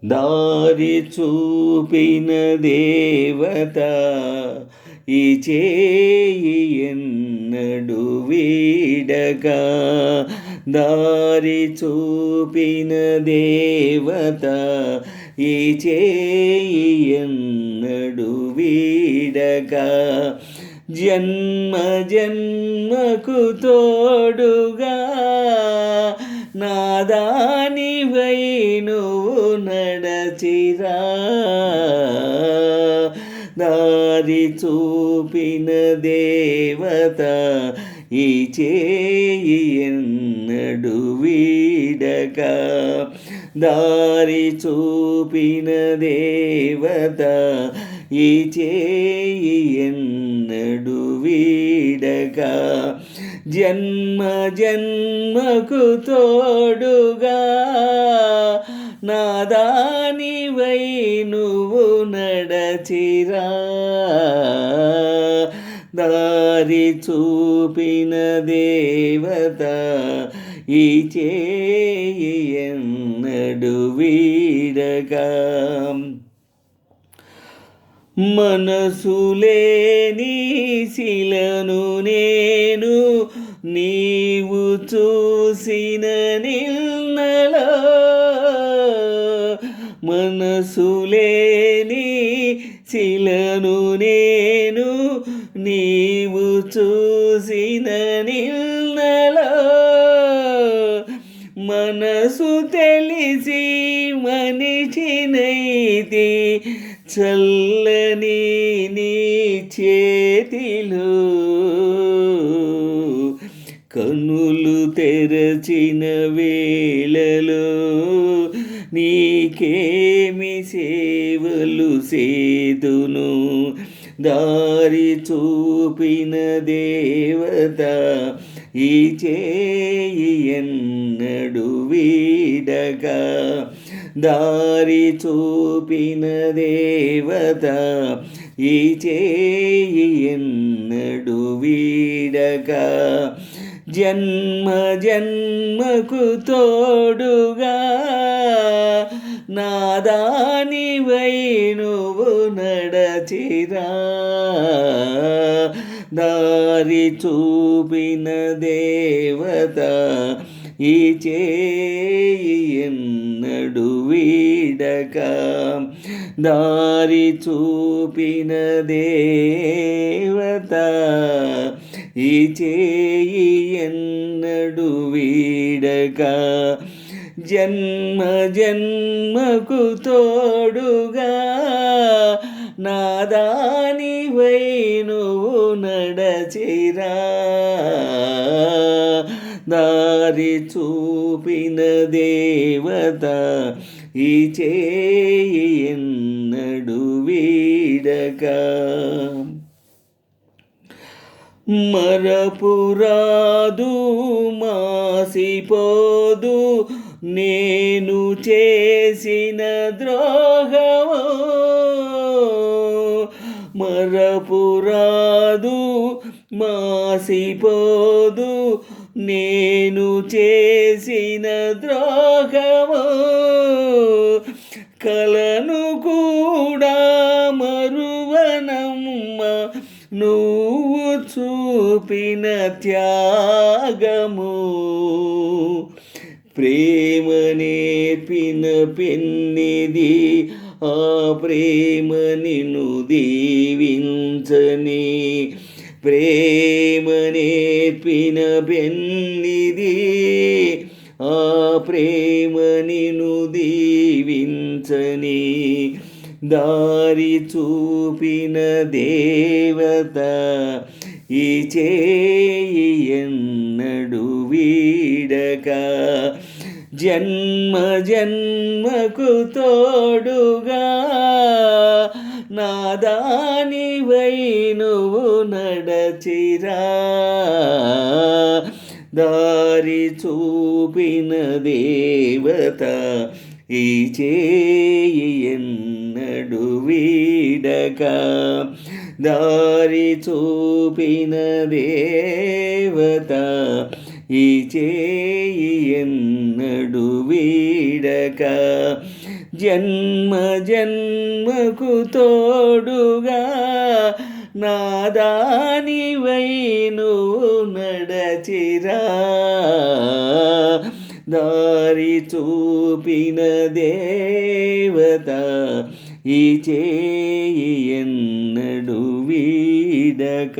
దారి చూపిన దేవత ఈ చేయి ఎన్నడు వీడగా. దారి చూపిన దేవత ఈ చేయి ఎన్నడు వీడగా. జన్మ జన్మకు తోడుగా నాదానివై నువ్వు నడచిరా. దారి చూపిన దేవత ఈ చేయి ఎన్నడు వీడగా. దారి చూపిన దేవత ఈ చేయి ఎన్నడు వీడగా. జన్మ జన్మకు తోడుగా నాదానివై నువ్వు నడచిరా. దారి చూపిన దేవత ఈ చేయి ఎన్నడు వీడగా. మనసులేని శిలను నేను నీవు చూసిన నిన్నలో. మనసులేని శిలను నేను నీవు చూసిన నిన్నలో. మనసు తెలిసి మనిషినైతే చల్లని నీ చేతిలో. కన్నులు తెరచిన వేళలో నీకేమి సేవలు సేతును. దారి చూపిన దేవత ఈ చేయి ఎన్నడు వీడగా. దారి చూపిన దేవత ఈ చేయి ఎన్నడు వీడగా. జన్మ జన్మకు తోడుగా నాదానివై నువ్వు నడచిరా. దారి చూపిన దేవత ఈ చేయి ఎన్నడు వీడగా. దారి చూపిన దేవత ఈ చేయి ఎన్నడు వీడగా. జన్మ జన్మకు తోడుగా నాదానివై నువ్వు నడచిరా. దారి చూపిన దేవత ఈ చేయి ఎన్నడు వీడగా. మరపురాదు మాసిపోదు నేను చేసిన ద్రోహము. మరపురాదు మాసిపోదు నేను చేసిన ద్రోహము. కలను కూడా మరువనమ్మ నువ్వు చూపిన త్యాగము. ప్రేమ నేర్పిన పెన్నిది ఆ ప్రేమ నిన్ను దీవించని. ప్రేమ నేర్పిన పెన్నిది ఆ ప్రేమ నిన్ను దీవించని. దారి చూపిన దేవత ఈ చేయి ఎన్నడు వీడగా. జన్మ జన్మకు తోడుగా నాదానివై నువ్వు నడచిరా. దారి చూపిన దేవత ఈ చేయి ఎన్నడు వీడగా. దారి చూపిన దేవత ఈ చేయి ఎన్నడు వీడగా. జన్మ జన్మకు తోడుగా నాదానివై నువ్వు నడచిరా, దారి చూపిన దేవత ఈ చేయి ఎన్నడు వీడక.